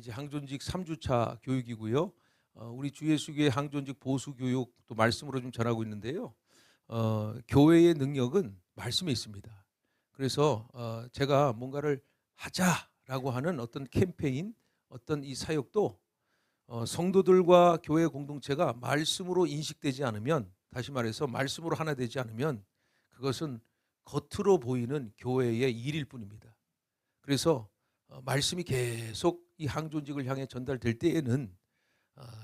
이제 항존직 3주차 교육이고요. 우리 주 예수교회 항존직 보수 교육 또 말씀으로 좀 전하고 있는데요. 교회의 능력은 말씀에 있습니다. 그래서 제가 뭔가를 하자라고 하는 어떤 캠페인, 어떤 이 사역도 성도들과 교회 공동체가 말씀으로 인식되지 않으면, 다시 말해서 말씀으로 하나 되지 않으면 그것은 겉으로 보이는 교회의 일일 뿐입니다. 그래서 말씀이 계속 이 항존직을 향해 전달될 때에는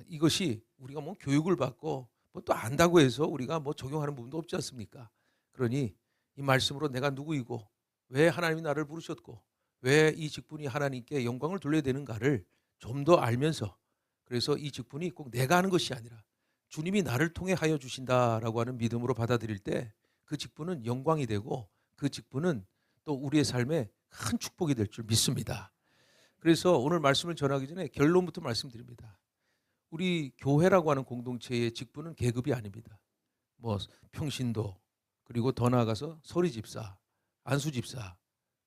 이것이 우리가 뭐 교육을 받고 뭐 또 안다고 해서 우리가 뭐 적용하는 부분도 없지 않습니까? 그러니 이 말씀으로 내가 누구이고 왜 하나님이 나를 부르셨고 왜 이 직분이 하나님께 영광을 돌려야 되는가를 좀 더 알면서, 그래서 이 직분이 꼭 내가 하는 것이 아니라 주님이 나를 통해 하여 주신다라고 하는 믿음으로 받아들일 때 그 직분은 영광이 되고 그 직분은 또 우리의 삶에 큰 축복이 될 줄 믿습니다. 그래서 오늘 말씀을 전하기 전에 결론부터 말씀드립니다. 우리 교회라고 하는 공동체의 직분은 계급이 아닙니다. 뭐 평신도, 그리고 더 나아가서 서리집사, 안수집사,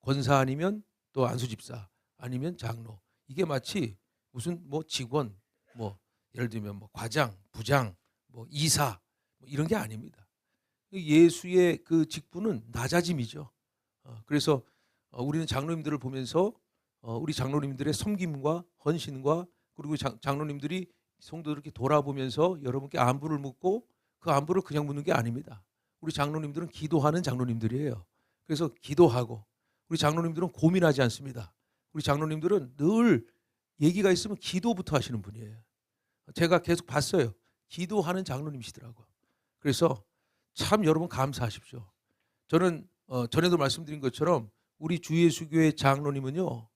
권사 아니면 또 안수집사, 아니면 장로. 이게 마치 무슨 뭐 직원, 뭐 예를 들면 뭐 과장, 부장, 뭐 이사, 뭐 이런 게 아닙니다. 예수의 그 직분은 낮아짐이죠. 그래서 우리는 장로님들을 보면서 우리 장로님들의 섬김과 헌신과, 그리고 장로님들이 성도들 이렇게 돌아보면서 여러분께 안부를 묻고 그 안부를 그냥 묻는 게 아닙니다. 우리 장로님들은 기도하는 장로님들이에요. 그래서 기도하고, 우리 장로님들은 고민하지 않습니다. 우리 장로님들은 늘 얘기가 있으면 기도부터 하시는 분이에요. 제가 계속 봤어요. 기도하는 장로님이시더라고요. 그래서 참 여러분 감사하십시오. 저는 전에도 말씀드린 것처럼 우리 주 예수교회 장로님은요,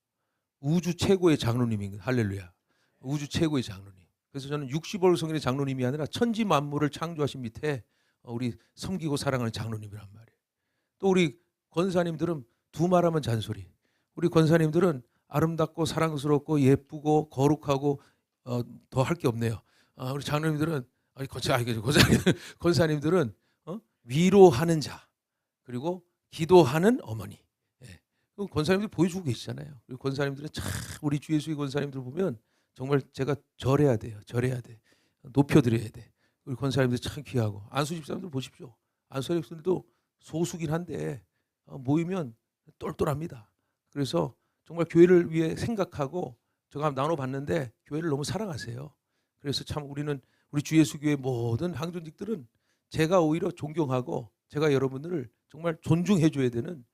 우주 최고의 장로님입니다. 할렐루야. 우주 최고의 장로님. 그래서 저는 60월 성인의 장로님이 아니라 천지 만물을 창조하신 밑에 우리 섬기고 사랑하는 장로님이란 말이에요. 또 우리 권사님들은 두 말하면 잔소리. 우리 권사님들은 아름답고 사랑스럽고 예쁘고 거룩하고 더 할 게 없네요. 우리 장로님들은 권사님들은 위로하는 자, 그리고 기도하는 어머니. 예. 권사님들 보여주고 계시잖아요. 그리고 권사님들은 참, 우리 주 예수의 권사님들 보면 정말 제가 절해야 돼요. 절해야 돼. 높여드려야 돼. 우리 권사님들 참 귀하고, 안수 집사님들 보십시오. 안수 집사님들도 소수긴 한데 모이면 똘똘합니다. 그래서 정말 교회를 위해 생각하고, 제가 나눠봤는데 교회를 너무 사랑하세요. 그래서 참 우리 주 예수 교회 모든 항존직들은 제가 오히려 존경하고, 제가 여러분들을 정말 존중해 줘야 되는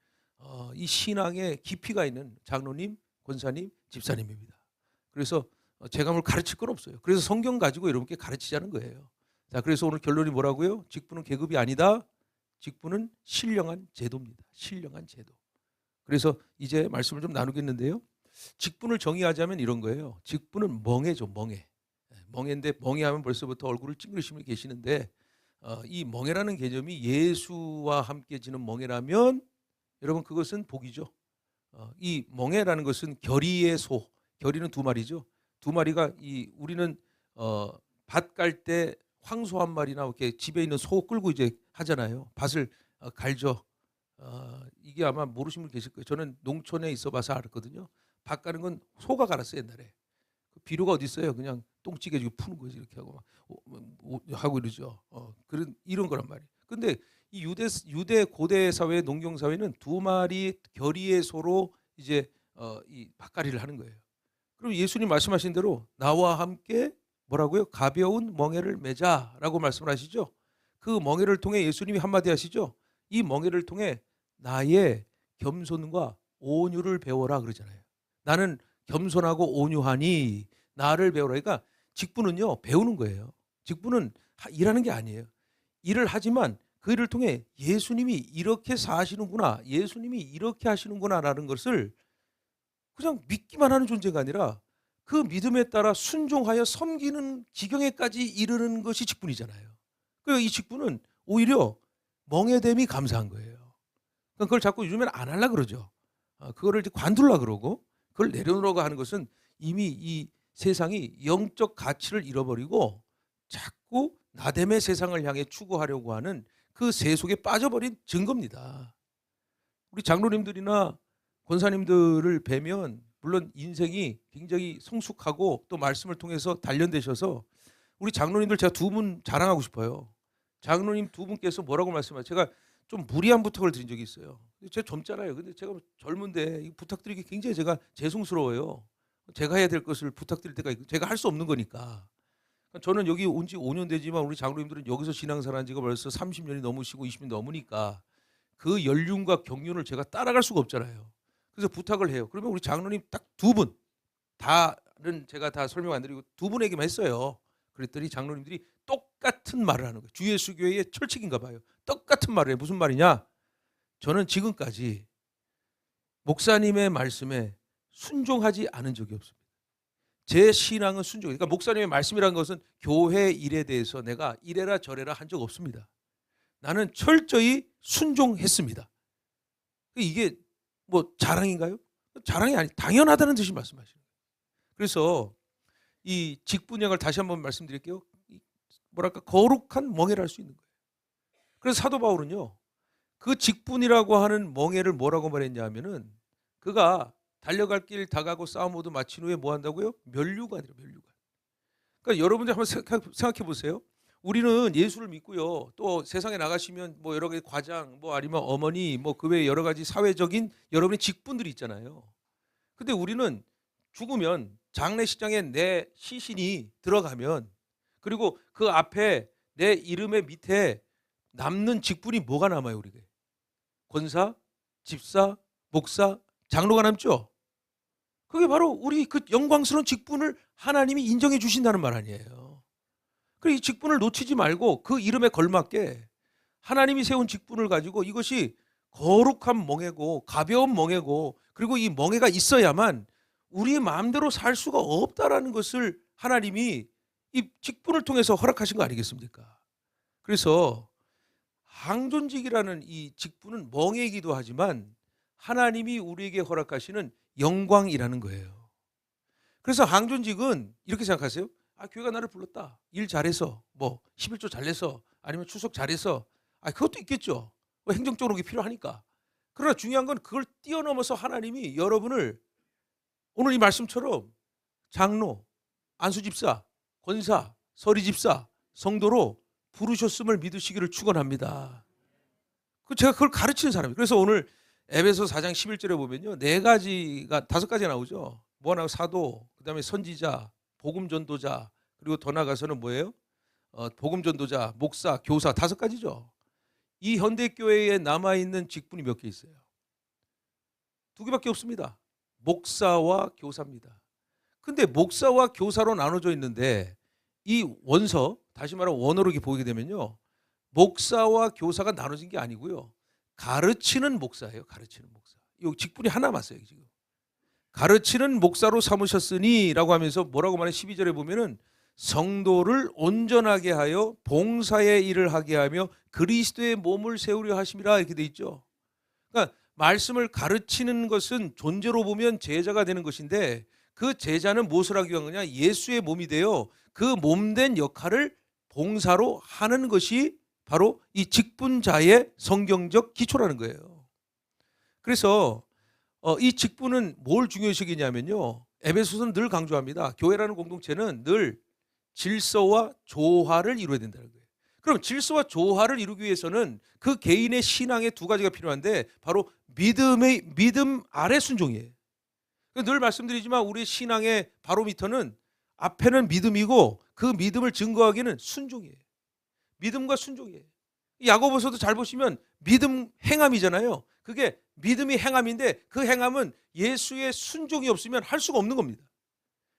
이 신앙의 깊이가 있는 장로님, 권사님, 집사님입니다. 그래서 제가 뭘 가르칠 건 없어요. 그래서 성경 가지고 여러분께 가르치자는 거예요. 자, 그래서 오늘 결론이 뭐라고요? 직분은 계급이 아니다. 직분은 신령한 제도입니다. 신령한 제도. 그래서 이제 말씀을 좀 나누겠는데요. 직분을 정의하자면 이런 거예요. 직분은 멍해죠, 멍해. 멍해인데, 멍해하면 벌써부터 얼굴을 찡그리시는 분이 계시는데, 이 멍해라는 개념이 예수와 함께 지는 멍해라면 여러분 그것은 복이죠. 이 멍해라는 것은 결의의 소, 결의는 두 마리죠. 두 마리가 우리는 밭 갈 때 황소 한 마리나 이렇게 집에 있는 소 끌고 이제 하잖아요. 밭을 갈죠. 이게 아마 모르시는 분 계실 거예요. 저는 농촌에 있어봐서 알았거든요. 밭 가는 건 소가 갈았어요, 옛날에. 그 비료가 어디 있어요? 그냥 똥찌개 주고 푸는 거지, 이렇게 하고 막 하고 이러죠. 이런 거란 말이에요. 근데 이 유대 고대 사회, 농경 사회는 두 마리 결의의 소로 이제 이 밭갈이를 하는 거예요. 그럼 예수님 말씀하신 대로 나와 함께 뭐라고요? 가벼운 멍에를 매자라고 말씀을 하시죠. 그 멍에를 통해 예수님이 한마디 하시죠. 이 멍에를 통해 나의 겸손과 온유를 배워라 그러잖아요. 나는 겸손하고 온유하니 나를 배워라. 그러니까 직분은요, 배우는 거예요. 직분은 일하는 게 아니에요. 일을 하지만 그 일을 통해 예수님이 이렇게 사시는구나, 예수님이 이렇게 하시는구나라는 것을 그냥 믿기만 하는 존재가 아니라 그 믿음에 따라 순종하여 섬기는 지경에까지 이르는 것이 직분이잖아요. 그러니까 이 직분은 오히려 멍해됨이 감사한 거예요. 그러니까 그걸 자꾸 요즘에는 안 하려고 그러죠. 그거를 이제 관두려고 그러고, 그걸 내려놓으라고 하는 것은 이미 이 세상이 영적 가치를 잃어버리고 자꾸 나됨의 세상을 향해 추구하려고 하는 그 세속에 빠져버린 증거입니다. 우리 장로님들이나 권사님들을 뵈면 물론 인생이 굉장히 성숙하고 또 말씀을 통해서 단련되셔서 우리 장로님들 제가 두 분 자랑하고 싶어요. 장로님 두 분께서 뭐라고 말씀하세요? 제가 좀 무리한 부탁을 드린 적이 있어요. 제가 젊잖아요. 근데 제가 젊은데 이 부탁드리기 굉장히 제가 죄송스러워요. 제가 해야 될 것을 부탁드릴 때가 있고 제가 할 수 없는 거니까. 저는 여기 온 지 5년 되지만 우리 장로님들은 여기서 신앙생활한 지가 벌써 30년이 넘으시고 20년 넘으니까 그 연륜과 경륜을 제가 따라갈 수가 없잖아요. 그래서 부탁을 해요. 그러면 우리 장로님 딱 두 분, 다는 제가 다 설명 안 드리고 두 분에게만 했어요. 그랬더니 장로님들이 똑같은 말을 하는 거예요. 주 예수 교회의 철칙인가 봐요. 똑같은 말을 해요. 무슨 말이냐? 저는 지금까지 목사님의 말씀에 순종하지 않은 적이 없습니다. 제 신앙은 순종. 그러니까 목사님의 말씀이라는 것은 교회 일에 대해서 내가 이래라 저래라 한 적 없습니다. 나는 철저히 순종했습니다. 이게 뭐 자랑인가요? 자랑이 아니, 당연하다는 뜻이 말씀하시는 거예요. 그래서 이 직분약을 다시 한번 말씀드릴게요. 뭐랄까 거룩한 멍해를 할 수 있는 거예요. 그래서 사도 바울은요, 그 직분이라고 하는 멍해를 뭐라고 말했냐 하면은 그가 달려갈 길 다가고 싸움 모두 마친 후에 뭐 한다고요? 면류관이래요. 면류관. 그러니까 여러분들 한번 생각해 보세요. 우리는 예수를 믿고요. 또 세상에 나가시면 뭐 여러 가지 과장, 뭐 아니면 어머니, 뭐 그 외에 여러 가지 사회적인 여러분의 직분들이 있잖아요. 근데 우리는 죽으면 장례식장에 내 시신이 들어가면 그리고 그 앞에 내 이름의 밑에 남는 직분이 뭐가 남아요, 우리에게? 권사, 집사, 목사, 장로가 남죠. 그게 바로 우리 그 영광스러운 직분을 하나님이 인정해 주신다는 말 아니에요. 그래서 이 직분을 놓치지 말고 그 이름에 걸맞게 하나님이 세운 직분을 가지고 이것이 거룩한 멍해고 가벼운 멍해고 그리고 이 멍해가 있어야만 우리의 마음대로 살 수가 없다라는 것을 하나님이 이 직분을 통해서 허락하신 거 아니겠습니까? 그래서 항존직이라는 이 직분은 멍해이기도 하지만 하나님이 우리에게 허락하시는 영광이라는 거예요. 그래서 항존직은 이렇게 생각하세요. 아, 교회가 나를 불렀다. 일 잘해서, 뭐 11조 잘해서, 아니면 추석 잘해서. 아, 그것도 있겠죠. 뭐 행정적으로 그게 필요하니까. 그러나 중요한 건 그걸 뛰어넘어서 하나님이 여러분을 오늘 이 말씀처럼 장로, 안수집사, 권사, 서리집사, 성도로 부르셨음을 믿으시기를 축원합니다. 제가 그걸 가르치는 사람이에요. 그래서 오늘 에베소 4장 11절에 보면요, 다섯 가지가 나오죠. 무한하고 사도, 그다음에 선지자, 복음 전도자, 그리고 더 나아가서는 뭐예요? 복음 전도자, 목사, 교사, 다섯 가지죠. 이 현대 교회에 남아 있는 직분이 몇 개 있어요? 두 개밖에 없습니다. 목사와 교사입니다. 근데 목사와 교사로 나눠져 있는데 이 원서, 다시 말하면 원어로 보게 되면요, 목사와 교사가 나눠진 게 아니고요, 가르치는 목사예요. 가르치는 목사. 이 직분이 하나 맞어요. 지금 가르치는 목사로 삼으셨으니 라고 하면서 뭐라고 말해? 12절에 보면은 성도를 온전하게 하여 봉사의 일을 하게 하며 그리스도의 몸을 세우려 하심이라 이렇게 돼 있죠. 그러니까 말씀을 가르치는 것은 존재로 보면 제자가 되는 것인데 그 제자는 무엇을 하기 위한 거냐? 예수의 몸이 되어 그 몸된 역할을 봉사로 하는 것이 바로 이 직분자의 성경적 기초라는 거예요. 그래서 이 직분은 뭘 중요시하냐면요, 에베소서는 늘 강조합니다. 교회라는 공동체는 늘 질서와 조화를 이루어야 된다는 거예요. 그럼 질서와 조화를 이루기 위해서는 그 개인의 신앙에 두 가지가 필요한데 바로 믿음 아래 순종이에요. 늘 말씀드리지만 우리 신앙의 바로미터는 앞에는 믿음이고 그 믿음을 증거하기는 순종이에요. 믿음과 순종이에요. 야고보서도 잘 보시면 믿음 행함이잖아요. 그게 믿음이 행함인데 그 행함은 예수의 순종이 없으면 할 수가 없는 겁니다.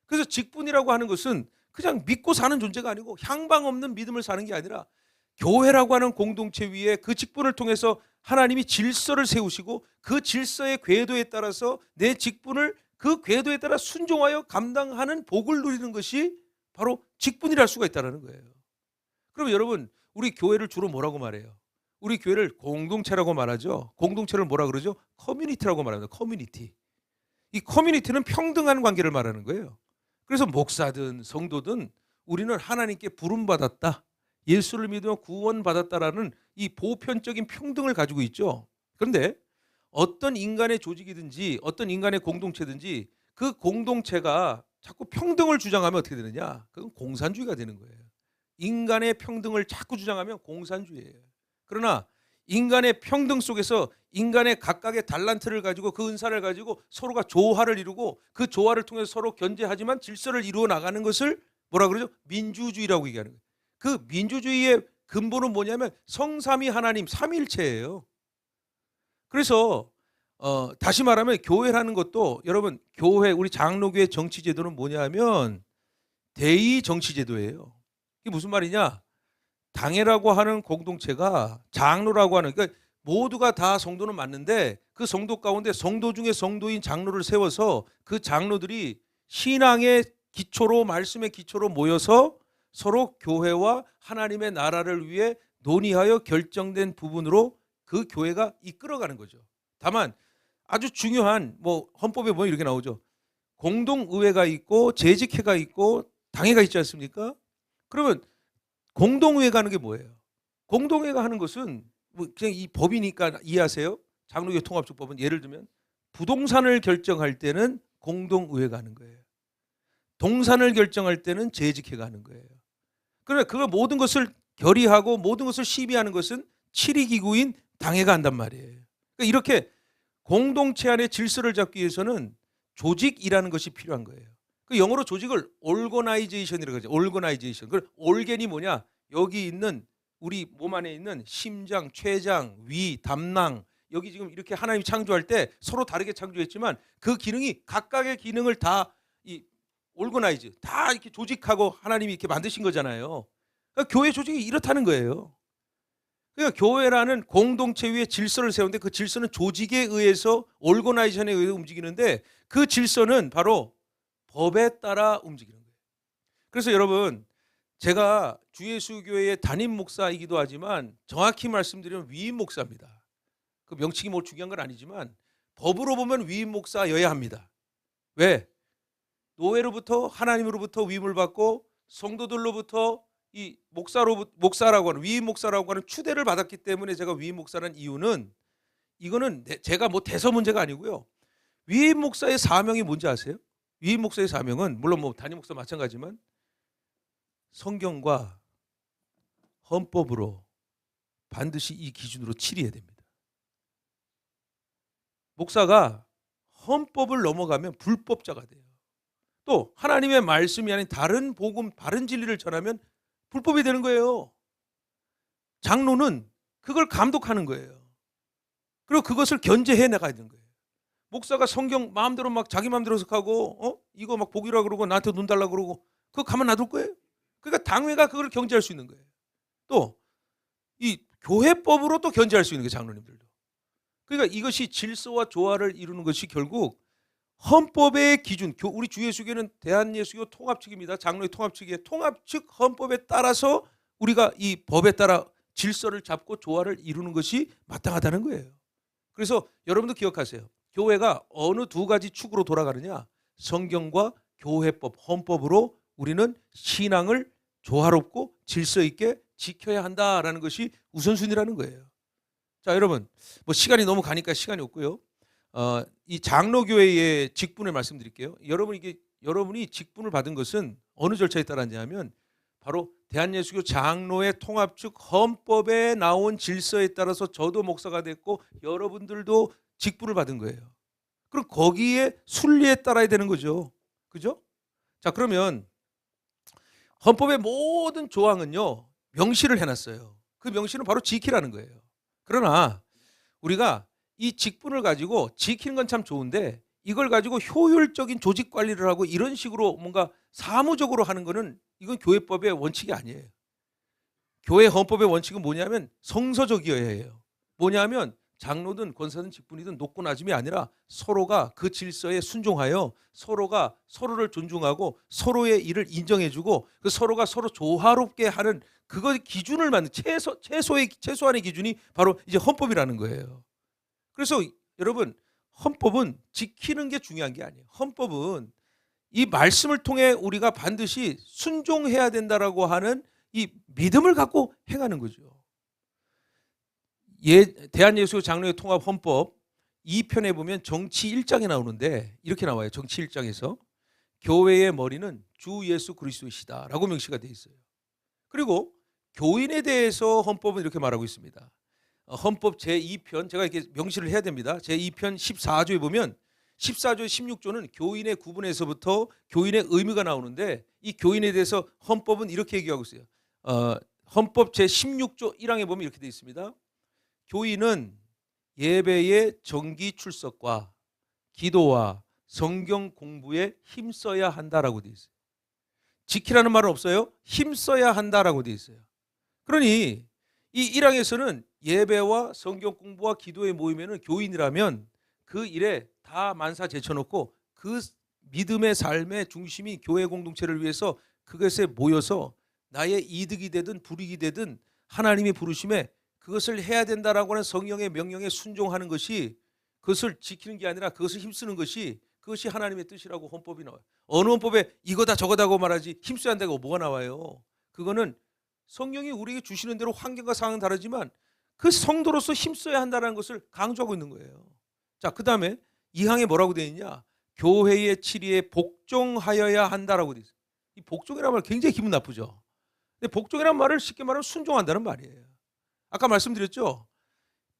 그래서 직분이라고 하는 것은 그냥 믿고 사는 존재가 아니고 향방 없는 믿음을 사는 게 아니라 교회라고 하는 공동체 위에 그 직분을 통해서 하나님이 질서를 세우시고 그 질서의 궤도에 따라서 내 직분을 그 궤도에 따라 순종하여 감당하는 복을 누리는 것이 바로 직분이라 할 수가 있다는 거예요. 그럼 여러분, 우리 교회를 주로 뭐라고 말해요? 우리 교회를 공동체라고 말하죠. 공동체를 뭐라 그러죠? 커뮤니티라고 말합니다. 커뮤니티. 이 커뮤니티는 평등한 관계를 말하는 거예요. 그래서 목사든 성도든 우리는 하나님께 부름받았다, 예수를 믿으며 구원받았다라는 이 보편적인 평등을 가지고 있죠. 그런데 어떤 인간의 조직이든지 어떤 인간의 공동체든지 그 공동체가 자꾸 평등을 주장하면 어떻게 되느냐? 그건 공산주의가 되는 거예요. 인간의 평등을 자꾸 주장하면 공산주의예요. 그러나 인간의 평등 속에서 인간의 각각의 달란트를 가지고 그 은사를 가지고 서로가 조화를 이루고 그 조화를 통해서 서로 견제하지만 질서를 이루어 나가는 것을 뭐라 그러죠? 민주주의라고 얘기하는 거예요. 그 민주주의의 근본은 뭐냐면 성삼위 하나님 삼위일체예요. 그래서 다시 말하면 교회라는 것도 여러분 교회 우리 장로교회 정치제도는 뭐냐면 대의 정치제도예요. 이게 무슨 말이냐? 당회라고 하는 공동체가 장로라고 하는 그러니까 모두가 다 성도는 맞는데 그 성도 가운데 성도 중에 성도인 장로를 세워서 그 장로들이 신앙의 기초로 말씀의 기초로 모여서 서로 교회와 하나님의 나라를 위해 논의하여 결정된 부분으로 그 교회가 이끌어가는 거죠. 다만 아주 중요한 뭐 헌법에 보면 이렇게 나오죠. 공동의회가 있고 재직회가 있고 당회가 있지 않습니까? 그러면 공동의회가 하는 게 뭐예요? 공동회가 하는 것은 뭐 그냥 이 법이니까 이해하세요. 장로교 통합적법은 예를 들면 부동산을 결정할 때는 공동의회가 하는 거예요. 동산을 결정할 때는 재직회가 하는 거예요. 그러나 그 모든 것을 결의하고 모든 것을 심의하는 것은 7위 기구인 당회가 한단 말이에요. 그러니까 이렇게 공동체 안에 질서를 잡기 위해서는 조직이라는 것이 필요한 거예요. 그 영어로 조직을 organization이라고 하죠. organization. 그 organ이 뭐냐? 여기 있는 우리 몸 안에 있는 심장, 췌장, 위, 담낭 여기 지금 이렇게 하나님이 창조할 때 서로 다르게 창조했지만 그 기능이 각각의 기능을 다 이 organize 다 이렇게 조직하고 하나님이 이렇게 만드신 거잖아요. 그러니까 교회 조직이 이렇다는 거예요. 그러니까 교회라는 공동체 위에 질서를 세우는데 그 질서는 조직에 의해서 organization에 의해서 움직이는데 그 질서는 바로 법에 따라 움직이는 거예요. 그래서 여러분 제가 주예수교회의 담임 목사이기도 하지만 정확히 말씀드리면 위임 목사입니다. 그 명칭이 뭐 중요한 건 아니지만 법으로 보면 위임 목사여야 합니다. 왜? 노예로부터 하나님으로부터 위임을 받고 성도들로부터 이 목사라고 하는 위임 목사라고 하는 추대를 받았기 때문에 제가 위임 목사라는 이유는 이거는 제가 뭐 대서 문제가 아니고요. 위임 목사의 사명이 뭔지 아세요? 위임 목사의 사명은 물론 뭐 담임 목사 마찬가지지만 성경과 헌법으로 반드시 이 기준으로 치리해야 됩니다. 목사가 헌법을 넘어가면 불법자가 돼요. 또 하나님의 말씀이 아닌 다른 복음, 다른 진리를 전하면 불법이 되는 거예요. 장로는 그걸 감독하는 거예요. 그리고 그것을 견제해 나가야 되는 거예요. 목사가 성경 마음대로 막 자기 마음대로 해석하고 이거 막 복이라 그러고 나한테 눈 달라 그러고 그거 가만 놔둘 거예요? 그러니까 당회가 그걸 견제할 수 있는 거예요. 또 이 교회법으로 또 견제할 수 있는 거예요. 장로님들도. 그러니까 이것이 질서와 조화를 이루는 것이 결국 헌법의 기준, 우리 주예수교는 대한예수교 통합측입니다. 장로의 통합측이에요. 통합측 헌법에 따라서 우리가 이 법에 따라 질서를 잡고 조화를 이루는 것이 마땅하다는 거예요. 그래서 여러분도 기억하세요. 교회가 어느 두 가지 축으로 돌아가느냐? 성경과 교회법, 헌법으로 우리는 신앙을 조화롭고 질서 있게 지켜야 한다라는 것이 우선순위라는 거예요. 자, 여러분, 뭐 시간이 너무 가니까 시간이 없고요. 이 장로교회의 직분을 말씀드릴게요. 여러분이 직분을 받은 것은 어느 절차에 따랐냐면 바로 대한예수교 장로의 통합측 헌법에 나온 질서에 따라서 저도 목사가 됐고 여러분들도 직분을 받은 거예요. 그럼 거기에 순리에 따라야 되는 거죠. 그죠? 자, 그러면 헌법의 모든 조항은요 명시를 해놨어요. 그 명시는 바로 지키라는 거예요. 그러나 우리가 이 직분을 가지고 지키는 건 참 좋은데 이걸 가지고 효율적인 조직 관리를 하고 이런 식으로 뭔가 사무적으로 하는 거는 이건 교회법의 원칙이 아니에요. 교회 헌법의 원칙은 뭐냐면 성서적이어야 해요. 뭐냐면 장로든 권사든 직분이든 높고 낮음이 아니라 서로가 그 질서에 순종하여 서로가 서로를 존중하고 서로의 일을 인정해주고 그 서로가 서로 조화롭게 하는 그거 기준을 만든 최소한의 기준이 바로 이제 헌법이라는 거예요. 그래서 여러분 헌법은 지키는 게 중요한 게 아니에요. 헌법은 이 말씀을 통해 우리가 반드시 순종해야 된다라고 하는 이 믿음을 갖고 행하는 거죠. 대한예수교 장로의 통합 헌법 2편에 보면 정치 1장에 나오는데 이렇게 나와요. 정치 1장에서 교회의 머리는 주 예수 그리스도이시다라고 명시가 되어 있어요. 그리고 교인에 대해서 헌법은 이렇게 말하고 있습니다. 헌법 제2편 제가 이렇게 명시를 해야 됩니다. 제2편 14조에 보면 14조 16조는 교인의 구분에서부터 교인의 의무가 나오는데 이 교인에 대해서 헌법은 이렇게 얘기하고 있어요. 헌법 제16조 1항에 보면 이렇게 되어 있습니다. 교인은 예배의 정기 출석과 기도와 성경 공부에 힘써야 한다라고 되어 있어요. 지키라는 말은 없어요. 힘써야 한다라고 되어 있어요. 그러니 이 1항에서는 예배와 성경 공부와 기도의 모임에는 교인이라면 그 일에 다 만사 제쳐놓고 그 믿음의 삶의 중심이 교회 공동체를 위해서 그것에 모여서 나의 이득이 되든 불이익이 되든 하나님이 부르심에 그것을 해야 된다라고 하는 성령의 명령에 순종하는 것이, 그것을 지키는 게 아니라 그것을 힘쓰는 것이, 그것이 하나님의 뜻이라고 헌법이 나와요. 어느 헌법에 이거다 저거다고 말하지 힘써야 한다고 뭐가 나와요. 그거는 성령이 우리에게 주시는 대로 환경과 상황은 다르지만 그 성도로서 힘써야 한다는 것을 강조하고 있는 거예요. 자, 그 다음에 2항에 뭐라고 되어 있냐. 교회의 치리에 복종하여야 한다라고 되어 있어요. 이 복종이라는 말 굉장히 기분 나쁘죠. 근데 복종이라는 말을 쉽게 말하면 순종한다는 말이에요. 아까 말씀드렸죠.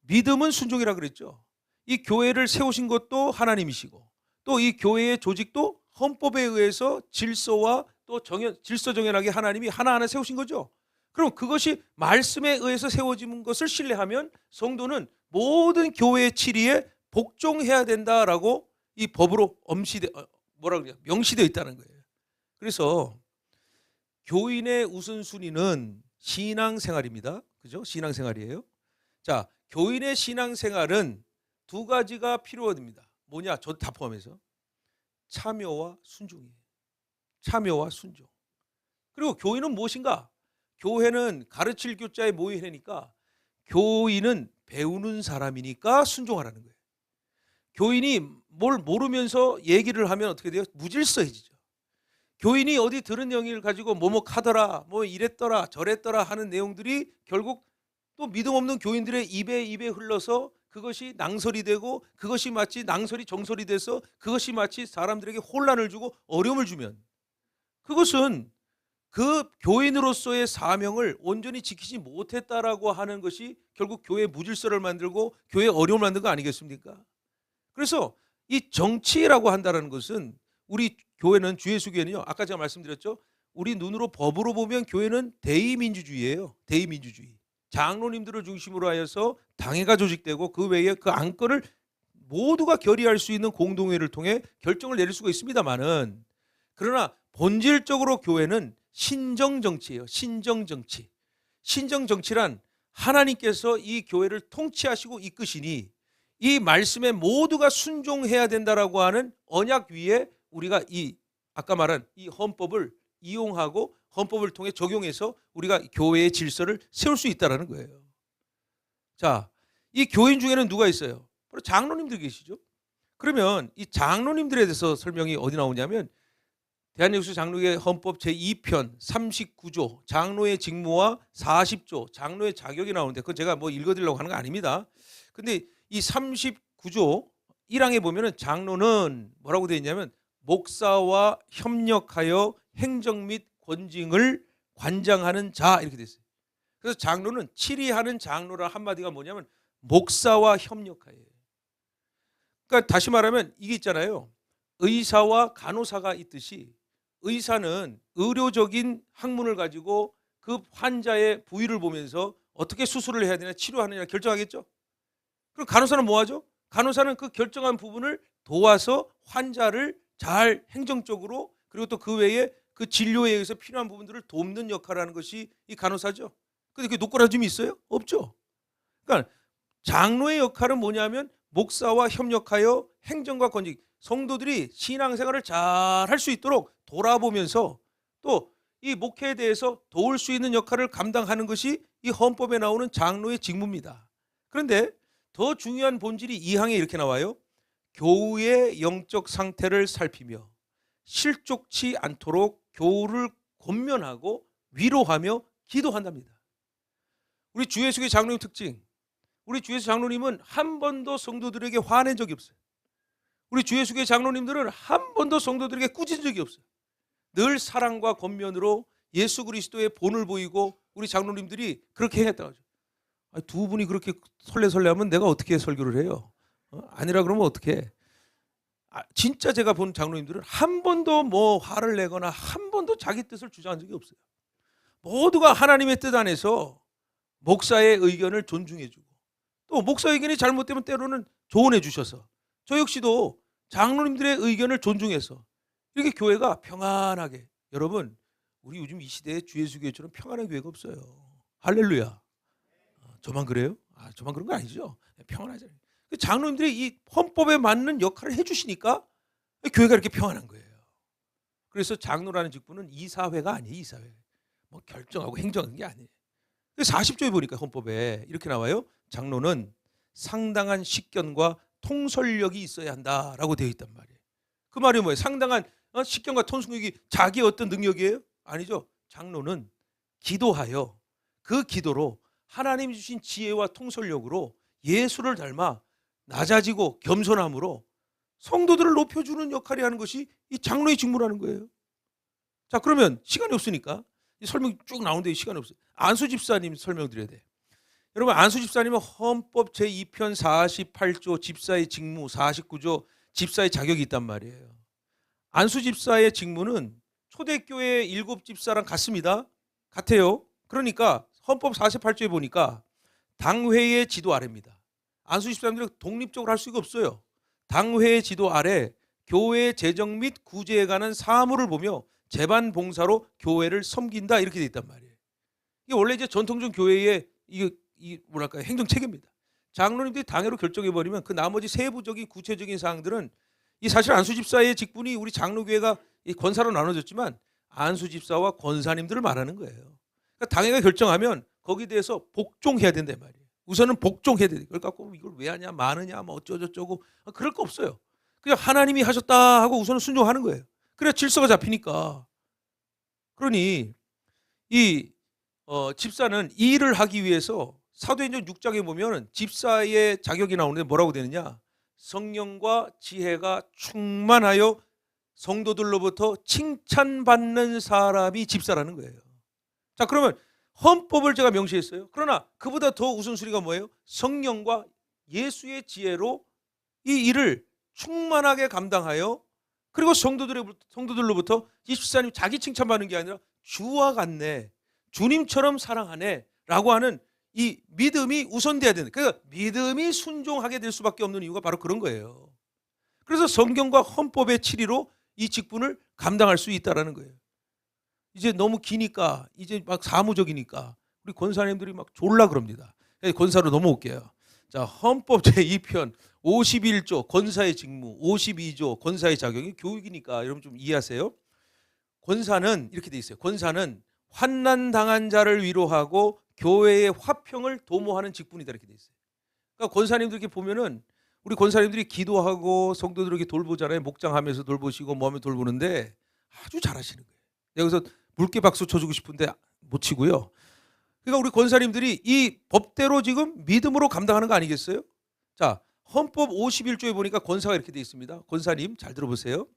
믿음은 순종이라 그랬죠. 이 교회를 세우신 것도 하나님이시고 또 이 교회의 조직도 헌법에 의해서 질서와 또 질서 정연하게 하나님이 하나하나 세우신 거죠. 그럼 그것이 말씀에 의해서 세워진 것을 신뢰하면 성도는 모든 교회의 치리에 복종해야 된다라고 이 법으로 명시되어 있다는 거예요. 그래서 교인의 우선순위는 신앙생활입니다. 그죠? 신앙생활이에요. 자, 교인의 신앙생활은 두 가지가 필요합니다. 뭐냐? 저 다 포함해서 참여와 순종이에요. 참여와 순종. 그리고 교인은 무엇인가? 교회는 가르칠 교자의 모의회니까 교인은 배우는 사람이니까 순종하라는 거예요. 교인이 뭘 모르면서 얘기를 하면 어떻게 돼요? 무질서해지죠. 교인이 어디 들은 영역을 가지고 뭐하더라, 뭐 이랬더라, 저랬더라 하는 내용들이 결국 또 믿음 없는 교인들의 입에 흘러서 그것이 낭설이 되고 그것이 마치 낭설이 정설이 돼서 그것이 마치 사람들에게 혼란을 주고 어려움을 주면 그것은 그 교인으로서의 사명을 온전히 지키지 못했다라고 하는 것이 결국 교회의 무질서를 만들고 교회의 어려움을 만든 거 아니겠습니까? 그래서 이 정치라고 한다는 것은 우리 교회는 주 예수 교회는요. 아까 제가 말씀드렸죠. 우리 눈으로 법으로 보면 교회는 대의민주주의예요. 대의민주주의. 장로님들을 중심으로 하여서 당회가 조직되고 그 외에 그 안건을 모두가 결의할 수 있는 공동회를 통해 결정을 내릴 수가 있습니다만은, 그러나 본질적으로 교회는 신정정치예요. 신정정치. 신정정치란 하나님께서 이 교회를 통치하시고 이끄시니 이 말씀에 모두가 순종해야 된다라고 하는 언약 위에 우리가 이 아까 말한 이 헌법을 이용하고 헌법을 통해 적용해서 우리가 교회의 질서를 세울 수 있다는 거예요. 자, 이 교인 중에는 누가 있어요? 바로 장로님들 계시죠. 그러면 이 장로님들에 대해서 설명이 어디 나오냐면 대한예수 장로회 헌법 제2편 39조 장로의 직무와 40조 장로의 자격이 나오는데 그건 제가 뭐 읽어드리려고 하는 거 아닙니다. 근데 이 39조 1항에 보면은 장로는 뭐라고 되어 있냐면 목사와 협력하여 행정 및 권징을 관장하는 자 이렇게 되어 있어요. 그래서 장로는 치리하는 장로라 한마디가 뭐냐면 목사와 협력하여. 그러니까 다시 말하면 이게 있잖아요. 의사와 간호사가 있듯이 의사는 의료적인 학문을 가지고 그 환자의 부위를 보면서 어떻게 수술을 해야 되냐 치료하느냐 결정하겠죠. 그럼 간호사는 뭐 하죠? 간호사는 그 결정한 부분을 도와서 환자를 잘 행정적으로 그리고 또 그 외에 그 진료에 의해서 필요한 부분들을 돕는 역할을 하는 것이 이 간호사죠. 근데 그게 노골화짐이 있어요? 없죠. 그러니까 장로의 역할은 뭐냐면 목사와 협력하여 행정과 권직, 성도들이 신앙생활을 잘 할 수 있도록 돌아보면서 또 이 목회에 대해서 도울 수 있는 역할을 감당하는 것이 이 헌법에 나오는 장로의 직무입니다. 그런데 더 중요한 본질이 2항에 이렇게 나와요. 교우의 영적 상태를 살피며 실족치 않도록 교우를 권면하고 위로하며 기도한답니다. 우리 주 예수의 장로의 특징, 우리 주 예수 장로님은 한 번도 성도들에게 화낸 적이 없어요. 우리 주 예수교회 장로님들은 한 번도 성도들에게 꾸짖은 적이 없어요. 늘 사랑과 권면으로 예수 그리스도의 본을 보이고 우리 장로님들이 그렇게 행했다고 하죠. 두 분이 그렇게 설레설레하면 내가 어떻게 설교를 해요? 아니라 그러면 어떻게? 진짜 제가 본 장로님들은 한 번도 뭐 화를 내거나 한 번도 자기 뜻을 주장한 적이 없어요. 모두가 하나님의 뜻 안에서 목사의 의견을 존중해주고 또 목사 의견이 잘못되면 때로는 조언해 주셔서 저 역시도 장로님들의 의견을 존중해서 이렇게 교회가 평안하게, 여러분 우리 요즘 이 시대에 주 예수 교회처럼 평안한 교회가 없어요. 할렐루야. 저만 그래요? 저만 그런 거 아니죠. 평안하잖아요. 장로님들이 이 헌법에 맞는 역할을 해주시니까 교회가 이렇게 평안한 거예요. 그래서 장로라는 직분은 이사회가 아니에요. 이사회. 뭐 결정하고 행정하는 게 아니에요. 40조에 보니까 헌법에 이렇게 나와요. 장로는 상당한 식견과 통솔력이 있어야 한다라고 되어 있단 말이에요. 그 말이 뭐예요? 상당한 식견과 통솔력이 자기의 어떤 능력이에요? 아니죠. 장로는 기도하여 그 기도로 하나님이 주신 지혜와 통솔력으로 예수를 닮아 낮아지고 겸손함으로 성도들을 높여주는 역할이 하는 것이 이 장로의 직무라는 거예요. 자, 그러면 시간이 없으니까 이 설명 쭉 나오는데 시간이 없어요. 안수 집사님 설명드려야 돼. 여러분, 안수 집사님은 헌법 제2편 48조 집사의 직무, 49조 집사의 자격이 있단 말이에요. 안수 집사의 직무는 초대교회 7집사랑 같습니다. 같아요. 그러니까 헌법 48조에 보니까 당회의 지도 아래입니다. 안수 집사님들은 독립적으로 할 수가 없어요. 당회의 지도 아래 교회 재정 및 구제에 관한 사무를 보며 재반 봉사로 교회를 섬긴다 이렇게 돼 있단 말이에요. 이게 원래 이제 전통적 교회의 이 뭐랄까 행정 체계입니다. 장로님들이 당회로 결정해 버리면 그 나머지 세부적인 구체적인 사항들은 이 사실 안수 집사의 직분이 우리 장로교회가 이 권사로 나눠졌지만 안수 집사와 권사님들을 말하는 거예요. 그러니까 당회가 결정하면 거기에 대해서 복종해야 된단 말이에요. 우선은 복종해야 돼. 그걸 갖고 이걸 왜 하냐, 많으냐, 뭐 어쩌고저쩌고 그럴 거 없어요. 그냥 하나님이 하셨다 하고 우선은 순종하는 거예요. 그래야 질서가 잡히니까. 그러니 이 집사는 이 일을 하기 위해서 사도행전 6장에 보면 집사의 자격이 나오는데 뭐라고 되느냐? 성령과 지혜가 충만하여 성도들로부터 칭찬받는 사람이 집사라는 거예요. 자, 그러면 헌법을 제가 명시했어요. 그러나 그보다 더 우선순위가 뭐예요? 성령과 예수의 지혜로 이 일을 충만하게 감당하여 그리고 성도들로부터 이 집사님 자기 칭찬받는 게 아니라 주와 같네, 주님처럼 사랑하네 라고 하는 이 믿음이 우선돼야 되는, 그러니까 믿음이 순종하게 될 수밖에 없는 이유가 바로 그런 거예요. 그래서 성경과 헌법의 치리로 이 직분을 감당할 수 있다는 거예요. 이제 너무 기니까 이제 막 사무적이니까 우리 권사님들이 막 졸라 그럽니다. 권사로 넘어올게요. 자, 헌법 제2편 51조 권사의 직무, 52조 권사의 자격이 교육이니까 여러분 좀 이해하세요. 권사는 이렇게 돼 있어요. 권사는 환난 당한 자를 위로하고 교회의 화평을 도모하는 직분이다 이렇게 돼 있어요. 그러니까 권사님들 이렇게 보면은 우리 권사님들이 기도하고 성도들 이렇게 돌보잖아요. 목장하면서 돌보시고 뭐하면 돌보는데 아주 잘하시는 거예요. 여기서 물개 박수 쳐주고 싶은데 못 치고요. 그러니까 우리 권사님들이 이 법대로 지금 믿음으로 감당하는 거 아니겠어요? 자, 헌법 51조에 보니까 권사가 이렇게 돼 있습니다. 권사님 잘 들어보세요.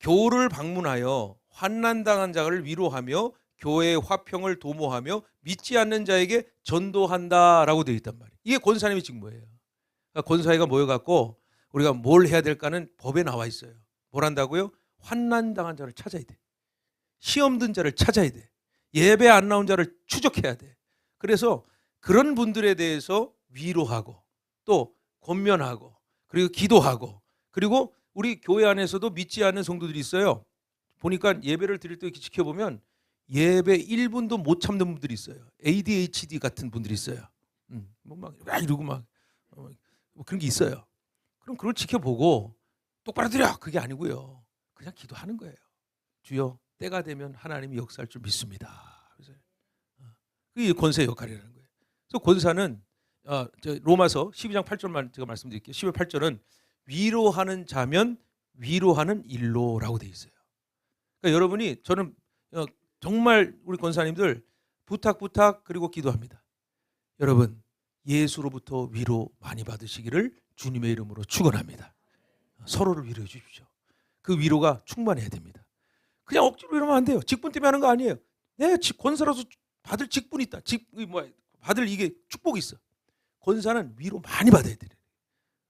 교를 방문하여 환난당한 자를 위로하며 교회의 화평을 도모하며 믿지 않는 자에게 전도한다라고 되어 있단 말이에요. 이게 권사님의 직무예요. 그러니까 권사회가 모여갖고 우리가 뭘 해야 될까는 법에 나와 있어요. 뭘 한다고요? 환난당한 자를 찾아야 돼. 시험 든 자를 찾아야 돼. 예배 안 나온 자를 추적해야 돼. 그래서 그런 분들에 대해서 위로하고 또 권면하고 그리고 기도하고 그리고 우리 교회 안에서도 믿지 않는 성도들이 있어요. 보니까 예배를 드릴 때 이렇게 지켜보면 예배 1분도 못 참는 분들이 있어요. ADHD 같은 분들이 있어요. 뭐 막 이러고 막 뭐 그런 게 있어요. 그럼 그걸 지켜보고 똑바로 드려. 그게 아니고요. 그냥 기도하는 거예요. 주여 때가 되면 하나님이 역사할 줄 믿습니다. 그래서 그게 권사의 역할이라는 거예요. 그래서 권사는 로마서 12장 8절만 제가 말씀드릴게요. 12절 8절은 위로하는 자면 위로하는 일로라고 돼 있어요. 그러니까 여러분이 저는 정말 우리 권사님들 부탁 그리고 기도합니다. 여러분 예수로부터 위로 많이 받으시기를 주님의 이름으로 축원합니다. 서로를 위로해 주십시오. 그 위로가 충만해야 됩니다. 그냥 억지로 이러면 안 돼요. 직분 때문에 하는 거 아니에요. 내 권사라서 받을 직분이 있다. 받을 이게 축복이 있어. 권사는 위로 많이 받아야 돼요.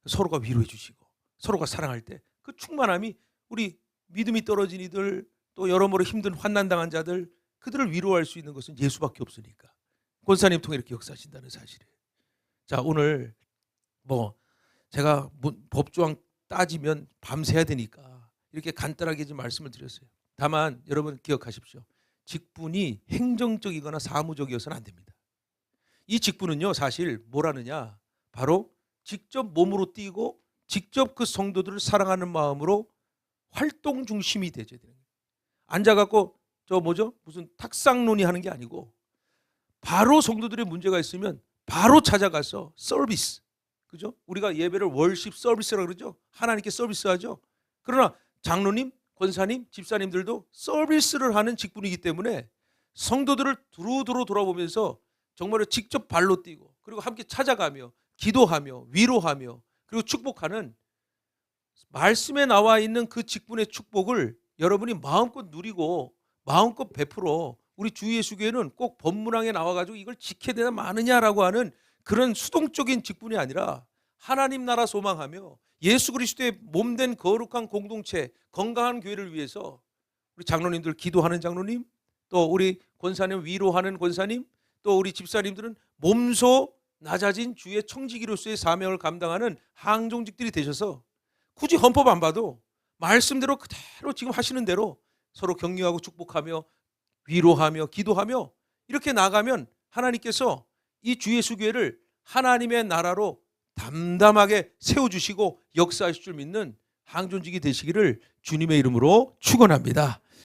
서로가 위로해 주시고 서로가 사랑할 때 그 충만함이 우리 믿음이 떨어진 이들 또 여러모로 힘든 환난당한 자들 그들을 위로할 수 있는 것은 예수밖에 없으니까 권사님 통해 이렇게 역사하신다는 사실이에요. 자, 오늘 제가 법조항 따지면 밤새야 되니까 이렇게 간단하게 좀 말씀을 드렸어요. 다만 여러분 기억하십시오. 직분이 행정적이거나 사무적이어서는 안 됩니다. 이 직분은요 사실 뭐라느냐, 바로 직접 몸으로 뛰고 직접 그 성도들을 사랑하는 마음으로 활동 중심이 되어야 되는 거예요. 앉아갖고 무슨 탁상 논의하는 게 아니고 바로 성도들의 문제가 있으면 바로 찾아가서 서비스, 그죠? 우리가 예배를 월십 서비스라고 그러죠. 하나님께 서비스하죠. 그러나 장로님, 권사님, 집사님들도 서비스를 하는 직분이기 때문에 성도들을 두루두루 돌아보면서 정말 직접 발로 뛰고 그리고 함께 찾아가며 기도하며 위로하며 그리고 축복하는, 말씀에 나와 있는 그 직분의 축복을 여러분이 마음껏 누리고 마음껏 베풀어. 우리 주 예수교회는 꼭 법문항에 나와가지고 이걸 지켜야 되나 마느냐라고 하는 그런 수동적인 직분이 아니라 하나님 나라 소망하며 예수 그리스도의 몸된 거룩한 공동체, 건강한 교회를 위해서 우리 장로님들 기도하는 장로님, 또 우리 권사님 위로하는 권사님, 또 우리 집사님들은 몸소 낮아진 주의 청지기로서의 사명을 감당하는 항종직들이 되셔서 굳이 헌법 안 봐도 말씀대로 그대로 지금 하시는 대로 서로 격려하고 축복하며 위로하며 기도하며 이렇게 나가면 하나님께서 이 주 예수 교회를 하나님의 나라로 담담하게 세워주시고 역사하실 줄 믿는 항존직이 되시기를 주님의 이름으로 축원합니다.